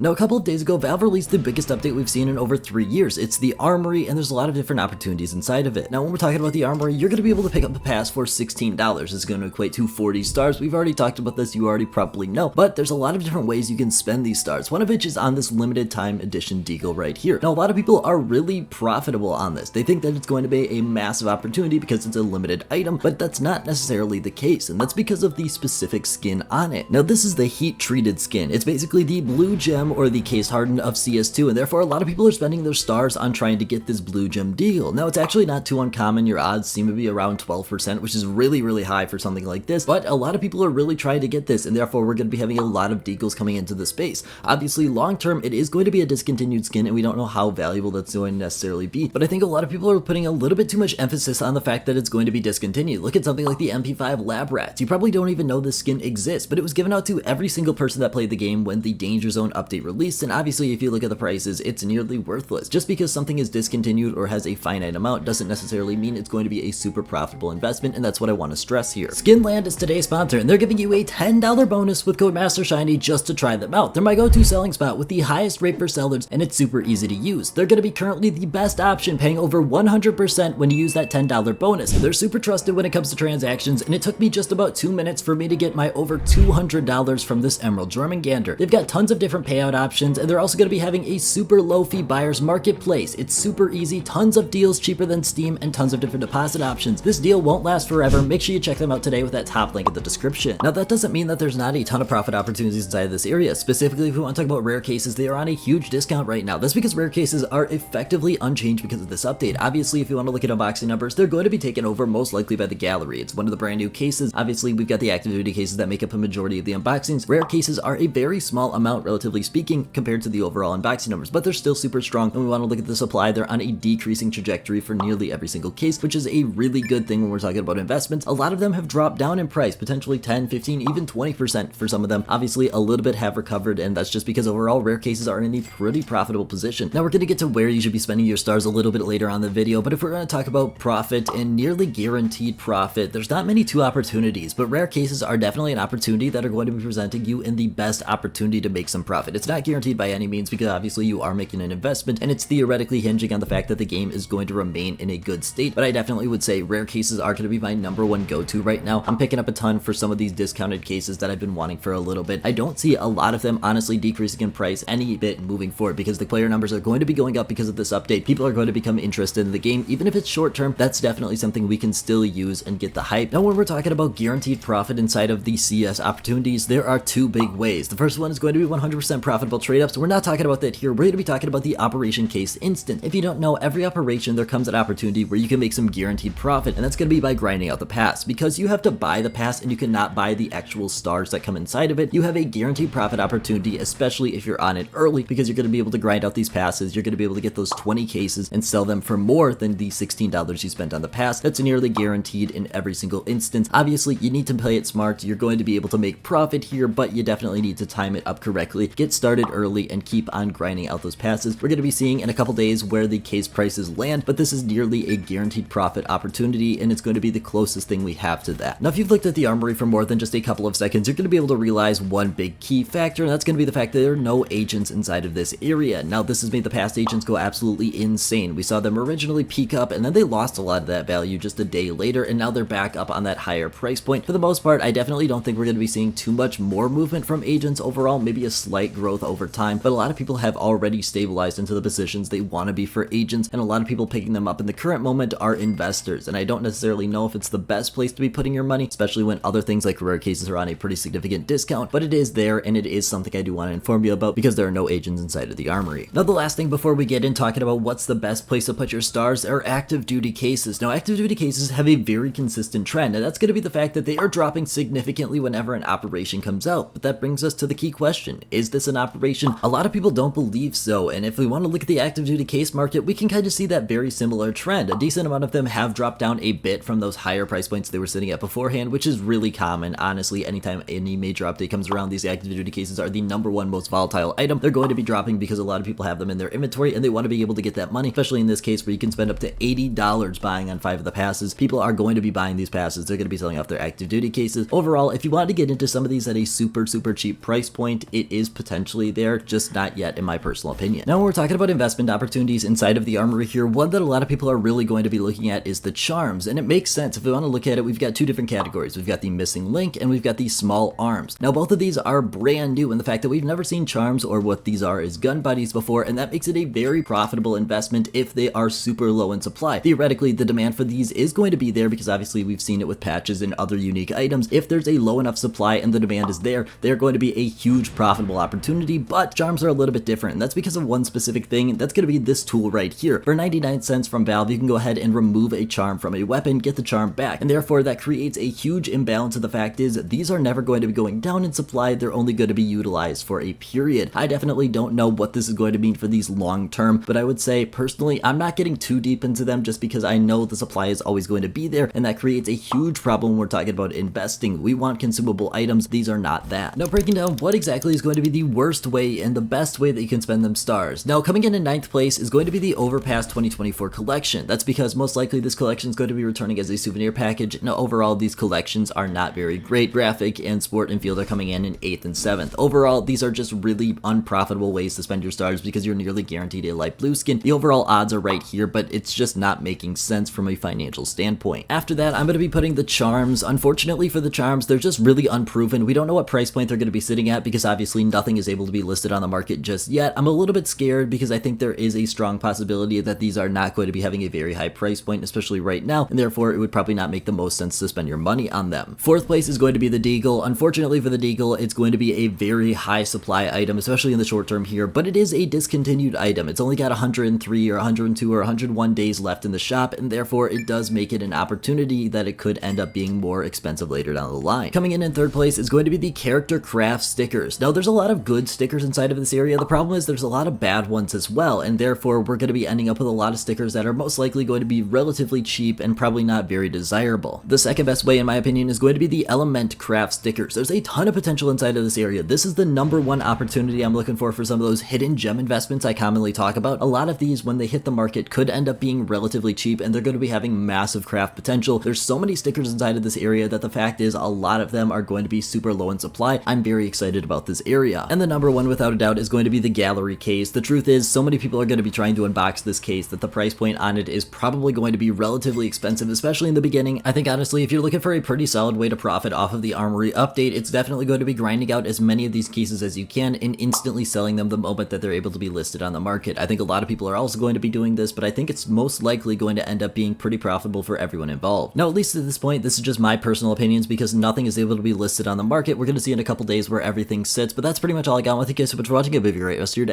Now, a couple of days ago, Valve released the biggest update we've seen in over 3 years. It's the Armory, and there's a lot of different opportunities inside of it. Now, when we're talking about the Armory, you're going to be able to pick up a pass for $16. It's going to equate to 40 stars. We've already talked about this, you already probably know, but there's a lot of different ways you can spend these stars, one of which is on this limited time edition deagle right here. Now, a lot of people are really profitable on this. They think that it's going to be a massive opportunity because it's a limited item, but that's not necessarily the case, and that's because of the specific skin on it. Now, this is the heat-treated skin. It's basically the blue gem or the case hardened of CS2, and therefore a lot of people are spending their stars on trying to get this blue gem deal. Now, it's actually not too uncommon. Your odds seem to be around 12%, which is really high for something like this, but a lot of people are really trying to get this, and therefore we're going to be having a lot of deagles coming into the space. Obviously, long term, it is going to be a discontinued skin, and we don't know how valuable that's going to necessarily be, but I think a lot of people are putting a little bit too much emphasis on the fact that it's going to be discontinued. Look at something like the MP5 Lab Rats. You probably don't even know this skin exists, but it was given out to every single person that played the game when the Danger Zone update released, and obviously if you look at the prices, it's nearly worthless. Just because something is discontinued or has a finite amount doesn't necessarily mean it's going to be a super profitable investment, and that's what I want to stress here. Skinland is today's sponsor, and they're giving you a $10 bonus with code MasterShiny just to try them out. They're my go-to selling spot with the highest rate for sellers, and it's super easy to use. They're going to be currently the best option, paying over 100% when you use that $10 bonus. They're super trusted when it comes to transactions, and it took me just about 2 minutes for me to get my over $200 from this Emerald Jormungandr. They've got tons of different payout options, and they're also going to be having a super low fee buyer's marketplace. It's super easy, tons of deals cheaper than Steam, and tons of different deposit options. This deal won't last forever. Make sure you check them out today with that top link in the description. Now, that doesn't mean that there's not a ton of profit opportunities inside of this area. Specifically, if we want to talk about rare cases, they are on a huge discount right now. That's because rare cases are effectively unchanged because of this update. Obviously, if you want to look at unboxing numbers, they're going to be taken over most likely by the gallery. It's one of the brand new cases. Obviously, we've got the active duty cases that make up a majority of the unboxings. Rare cases are a very small amount, relatively speaking, compared to the overall unboxing numbers, but they're still super strong. And we want to look at the supply. They're on a decreasing trajectory for nearly every single case, which is a really good thing when we're talking about investments. A lot of them have dropped down in price, potentially 10, 15, even 20% for some of them. Obviously, a little bit have recovered, and that's just because overall rare cases are in a pretty profitable position. Now, we're going to get to where you should be spending your stars a little bit later on the video, but if we're going to talk about profit and nearly guaranteed profit, there's not many two opportunities, but rare cases are definitely an opportunity that are going to be presenting you in the best opportunity to make some profit. It's not guaranteed by any means because obviously you are making an investment, and it's theoretically hinging on the fact that the game is going to remain in a good state, but I definitely would say rare cases are going to be my #1 go-to right now. I'm picking up a ton for some of these discounted cases that I've been wanting for a little bit. I don't see a lot of them honestly decreasing in price any bit moving forward because the player numbers are going to be going up because of this update. People are going to become interested in the game. Even if it's short term, that's definitely something we can still use and get the hype. Now, when we're talking about guaranteed profit inside of the CS opportunities, there are two big ways. The first one is going to be 100% profitable trade-ups. We're not talking about that here. We're going to be talking about the operation case instant. If you don't know, every operation there comes an opportunity where you can make some guaranteed profit, and that's going to be by grinding out the pass. Because you have to buy the pass and you cannot buy the actual stars that come inside of it, you have a guaranteed profit opportunity, especially if you're on it early, because you're going to be able to grind out these passes. You're going to be able to get those 20 cases and sell them for more than the $16 you spent on the pass. That's nearly guaranteed in every single instance. Obviously, you need to play it smart. You're going to be able to make profit here, but you definitely need to time it up correctly. Get started early and keep on grinding out those passes. We're going to be seeing in a couple days where the case prices land, but this is nearly a guaranteed profit opportunity, and it's going to be the closest thing we have to that. Now, if you've looked at the Armory for more than just a couple of seconds, you're going to be able to realize one big key factor, and that's going to be the fact that there are no agents inside of this area. Now, this has made the past agents go absolutely insane. We saw them originally peak up, and then they lost a lot of that value just a day later, and now they're back up on that higher price point. For the most part, I definitely don't think we're going to be seeing too much more movement from agents overall, maybe a slight growth over time, but a lot of people have already stabilized into the positions they want to be for agents, and a lot of people picking them up in the current moment are investors, and I don't necessarily know if it's the best place to be putting your money, especially when other things like rare cases are on a pretty significant discount, but it is there, and it is something I do want to inform you about because there are no agents inside of the Armory. Now, the last thing before we get in talking about what's the best place to put your stars are active duty cases. Now, active duty cases have a very consistent trend, and that's going to be the fact that they are dropping significantly whenever an operation comes out, but that brings us to the key question. Is this an operation? A lot of people don't believe so, and if we want to look at the active duty case market, we can kind of see that very similar trend. A decent amount of them have dropped down a bit from those higher price points they were sitting at beforehand, which is really common. Honestly, anytime any major update comes around, these active duty cases are the #1 most volatile item. They're going to be dropping because a lot of people have them in their inventory and they want to be able to get that money, especially in this case where you can spend up to $80 buying on 5 of the passes. People are going to be buying these passes. They're going to be selling off their active duty cases. Overall, if you wanted to get into some of these at a super cheap price point, it is potentially eventually there, just not yet in my personal opinion. Now when we're talking about investment opportunities inside of the Armory here, one that a lot of people are really going to be looking at is the charms, and it makes sense. If we want to look at it, we've got two different categories. We've got the missing link and we've got the small arms. Now both of these are brand new in the fact that we've never seen charms, or what these are is gun buddies, before, and that makes it a very profitable investment if they are super low in supply. Theoretically, the demand for these is going to be there because obviously we've seen it with patches and other unique items. If there's a low enough supply and the demand is there, they're going to be a huge profitable opportunity. But charms are a little bit different, and that's because of one specific thing. That's going to be this tool right here. For 99 cents from Valve, you can go ahead and remove a charm from a weapon, get the charm back, and therefore that creates a huge imbalance. And the fact is, these are never going to be going down in supply. They're only going to be utilized for a period. I definitely don't know what this is going to mean for these long term, but I would say personally, I'm not getting too deep into them just because I know the supply is always going to be there, and that creates a huge problem when we're talking about investing. We want consumable items. These are not that. Now breaking down what exactly is going to be the worst way and the best way that you can spend them stars. Now coming in 9th place is going to be the Overpass 2024 collection. That's because most likely this collection is going to be returning as a souvenir package. Now overall, these collections are not very great. Graphic and Sport and Field are coming in 8th and 7th. Overall, these are just really unprofitable ways to spend your stars because you're nearly guaranteed a light blue skin. The overall odds are right here, but it's just not making sense from a financial standpoint. After that, I'm going to be putting the charms. Unfortunately for the charms, they're just really unproven. We don't know what price point they're going to be sitting at because obviously nothing is able to be listed on the market just yet. I'm a little bit scared because I think there is a strong possibility that these are not going to be having a very high price point, especially right now, and therefore it would probably not make the most sense to spend your money on them. 4th place is going to be the Deagle. Unfortunately for the Deagle, it's going to be a very high supply item, especially in the short term here, but it is a discontinued item. It's only got 103 or 102 or 101 days left in the shop, and therefore it does make it an opportunity that it could end up being more expensive later down the line. Coming in 3rd place is going to be the character craft stickers. Now there's a lot of good stickers inside of this area. The problem is there's a lot of bad ones as well, and therefore we're going to be ending up with a lot of stickers that are most likely going to be relatively cheap and probably not very desirable. The second best way in my opinion is going to be the Element craft stickers. There's a ton of potential inside of this area. This is the #1 opportunity I'm looking for some of those hidden gem investments I commonly talk about. A lot of these, when they hit the market, could end up being relatively cheap, and they're going to be having massive craft potential. There's so many stickers inside of this area that the fact is a lot of them are going to be super low in supply. I'm very excited about this area. And the #1 without a doubt is going to be the gallery case. The truth is, so many people are going to be trying to unbox this case that the price point on it is probably going to be relatively expensive, especially in the beginning. I think honestly, if you're looking for a pretty solid way to profit off of the Armory update, it's definitely going to be grinding out as many of these cases as you can and instantly selling them the moment that they're able to be listed on the market. I think a lot of people are also going to be doing this, but I think it's most likely going to end up being pretty profitable for everyone involved. Now, at least at this point, this is just my personal opinions because nothing is able to be listed on the market. We're going to see in a couple days where everything sits, but that's pretty much all I got. Thank you guys so much for watching. Have a great rest of your day.